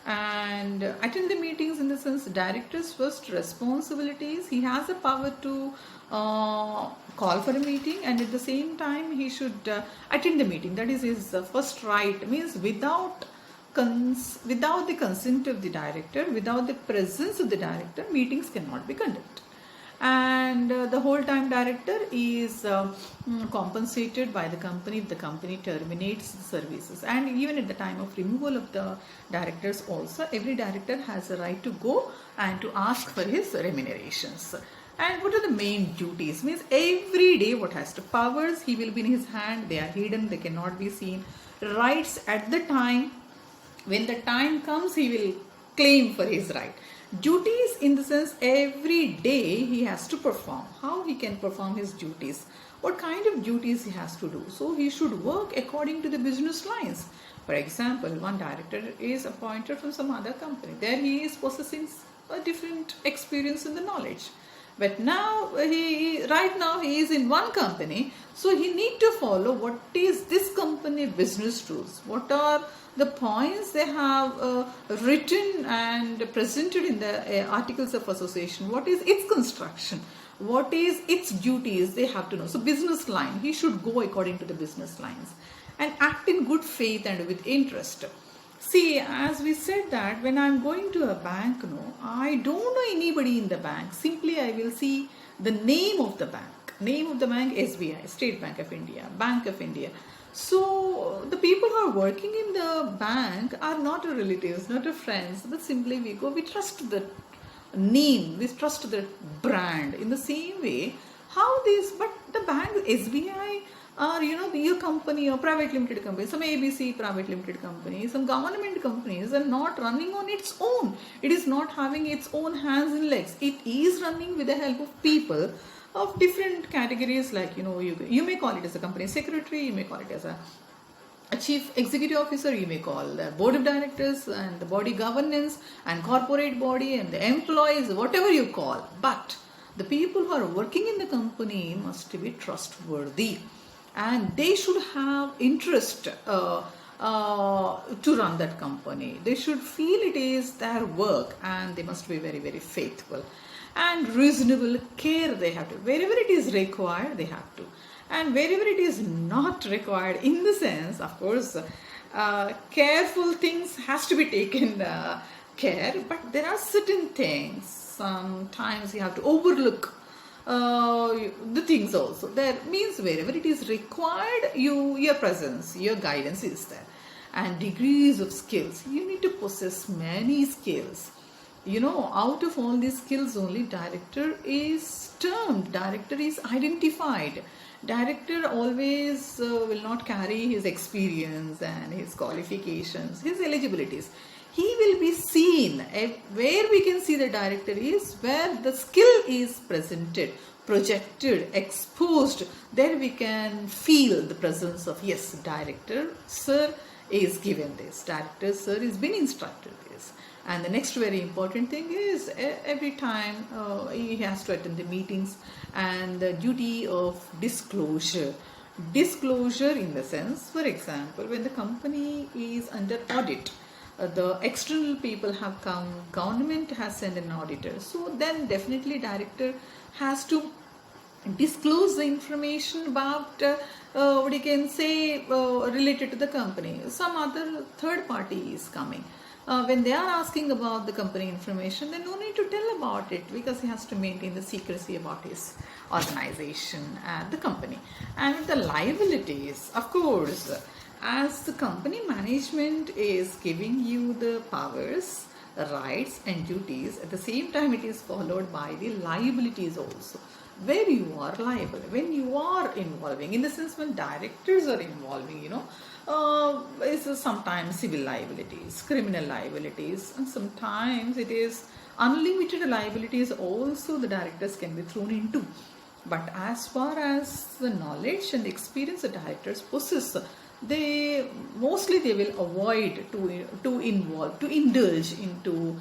And attend the meetings in the sense, director's first responsibilities, he has the power to call for a meeting, and at the same time he should attend the meeting. That is his first right. Means without the consent of the director, without the presence of the director, meetings cannot be conducted. And the whole time director is compensated by the company if the company terminates the services. And even at the time of removal of the directors also, every director has a right to go and to ask for his remunerations. And what are the main duties? Means every day what has to powers, he will be in his hand, they are hidden, they cannot be seen. Rights at the time, when the time comes, he will claim for his right. Duties in the sense, every day he has to perform. How he can perform his duties? What kind of duties he has to do? So he should work according to the business lines. For example, one director is appointed from some other company. There he is possessing a different experience in the knowledge. But now right now he is in one company, so he need to follow what is this company business rules, what are the points they have written and presented in the articles of association, what is its construction, what is its duties, they have to know. So business line, he should go according to the business lines and act in good faith and with interest. See, as we said that when I'm going to a bank, no, I don't know anybody in the bank. Simply I will see the name of the bank. Name of the bank, SBI, State Bank of India, Bank of India. So the people who are working in the bank are not our relatives, not our friends, but simply we go, we trust the name, we trust the brand. In the same way, how this, but the bank, SBI, or your company or private limited company, some ABC private limited company, some government companies are not running on its own. It is not having its own hands and legs. It is running with the help of people of different categories, like you may call it as a company secretary, you may call it as a chief executive officer, you may call the board of directors and the body governance and corporate body and the employees, whatever you call. But the people who are working in the company must be trustworthy, and they should have interest to run that company. They should feel it is their work, and they must be very, very faithful. And reasonable care they have to. Wherever it is required, they have to. And wherever it is not required, in the sense, of course, careful things has to be taken care, but there are certain things, sometimes you have to overlook the things also. That means wherever it is required, your presence, your guidance is there. And degrees of skills, you need to possess many skills. Out of all these skills only director is termed, director is identified. Director always will not carry his experience and his qualifications, his eligibilities. He will be seen. Where we can see the director is where the skill is presented, projected, exposed. There we can feel the presence of, yes, director sir is given this, director sir is been instructed this. And the next very important thing is every time he has to attend the meetings, and the duty of disclosure. Disclosure in the sense, for example, when the company is under audit, the external people have come, government has sent an auditor. So then definitely director has to disclose the information about what you can say related to the company. Some other third party is coming. When they are asking about the company information, then no need to tell about it, because he has to maintain the secrecy about his organization and the company. And the liabilities, of course, as the company management is giving you the powers, rights and duties, at the same time it is followed by the liabilities also, where you are liable when you are involving, in the sense when directors are involving, is sometimes civil liabilities, criminal liabilities, and sometimes it is unlimited liabilities also the directors can be thrown into. But as far as the knowledge and experience the directors possess, they will avoid to indulge into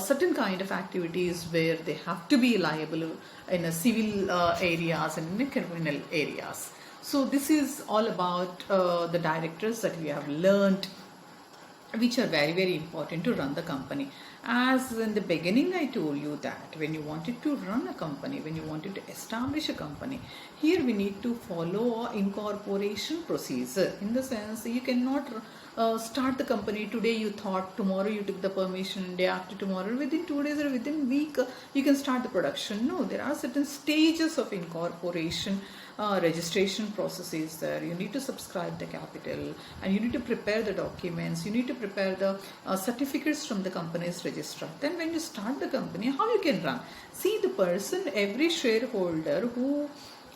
certain kind of activities where they have to be liable in a civil areas and in criminal areas. So this is all about the directors that we have learned, which are very, very important to run the company. As in the beginning I told you that when you wanted to run a company, when you wanted to establish a company, here we need to follow an incorporation procedure. In the sense, you cannot start the company today, you thought, tomorrow you took the permission, day after tomorrow, within 2 days or within a week you can start the production. No, there are certain stages of incorporation. Registration processes there. You need to subscribe the capital, and you need to prepare the documents, you need to prepare the certificates from the company's registrar. Then when you start the company, how you can run? See, the person, every shareholder who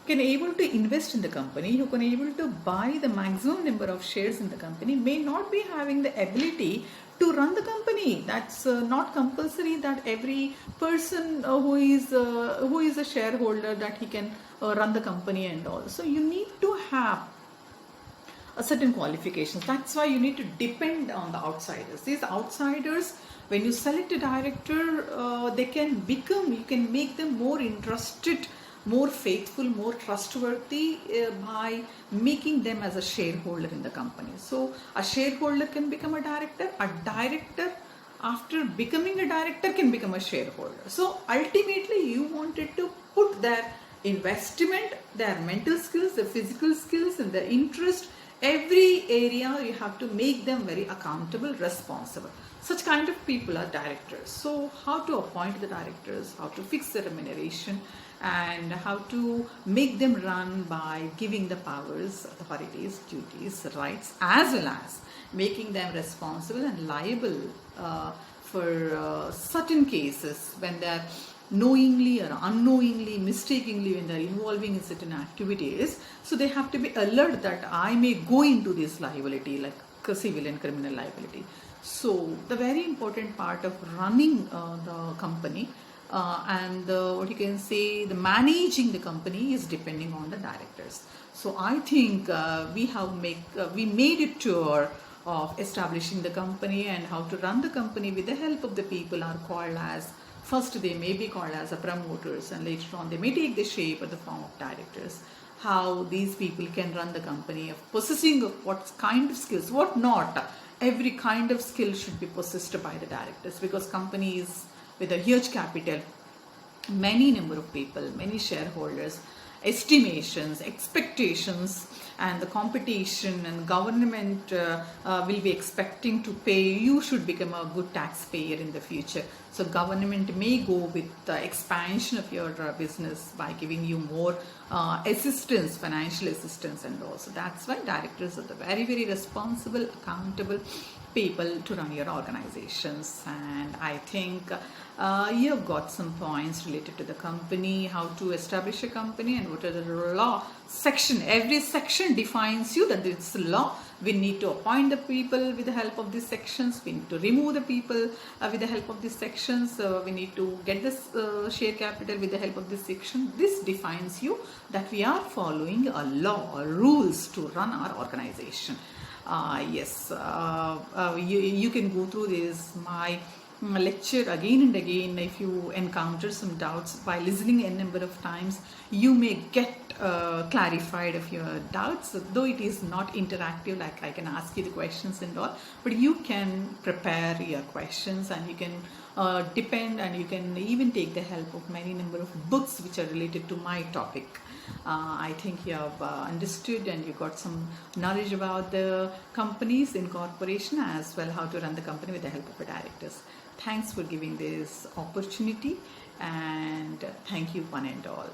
can able to invest in the company, who can able to buy the maximum number of shares in the company, may not be having the ability to run the company. That's not compulsory that every person who is a shareholder that he can run the company and all. So you need to have a certain qualifications. That's why you need to depend on the outsiders. These outsiders, when you select a director, they can become, you can make them more interested, more faithful, more trustworthy by making them as a shareholder in the company. So a shareholder can become a director after becoming a director can become a shareholder. So ultimately you wanted to put their investment, their mental skills, their physical skills and their interest, every area you have to make them very accountable, responsible. Such kind of people are directors. So how to appoint the directors, how to fix the remuneration, and how to make them run by giving the powers, authorities, duties, rights, as well as making them responsible and liable for certain cases when they are knowingly or unknowingly, mistakenly, when they are involving in certain activities. So they have to be alert that I may go into this liability, like civil and criminal liability. So the very important part of running the company and what you can say, the managing the company is depending on the directors. So I think we made it tour of establishing the company and how to run the company with the help of the people are called as, first they may be called as a promoters, and later on they may take the shape or the form of directors. How these people can run the company, of possessing of what kind of skills, what not. Every kind of skill should be possessed by the directors, because companies with a huge capital, many number of people, many shareholders, estimations, expectations, and the competition and government will be expecting to pay. You should become a good taxpayer in the future. So government may go with the expansion of your business by giving you more assistance, financial assistance and all. So that's why directors are the very, very responsible, accountable people to run your organizations. And I think you've got some points related to the company, how to establish a company, and what are the law section. Every section defines you that it's law. We need to appoint the people with the help of these sections. We need to remove the people with the help of these sections. We need to get this share capital with the help of this section. This defines you that we are following a law or rules to run our organization. Yes, you can go through this my lecture again and again. If you encounter some doubts by listening a number of times, you may get clarified of your doubts, though it is not interactive, like I can ask you the questions and all, but you can prepare your questions, and you can depend, and you can even take the help of many number of books which are related to my topic. I think you have understood and you got some knowledge about the companies, incorporation, as well how to run the company with the help of the directors. Thanks for giving this opportunity, and thank you one and all.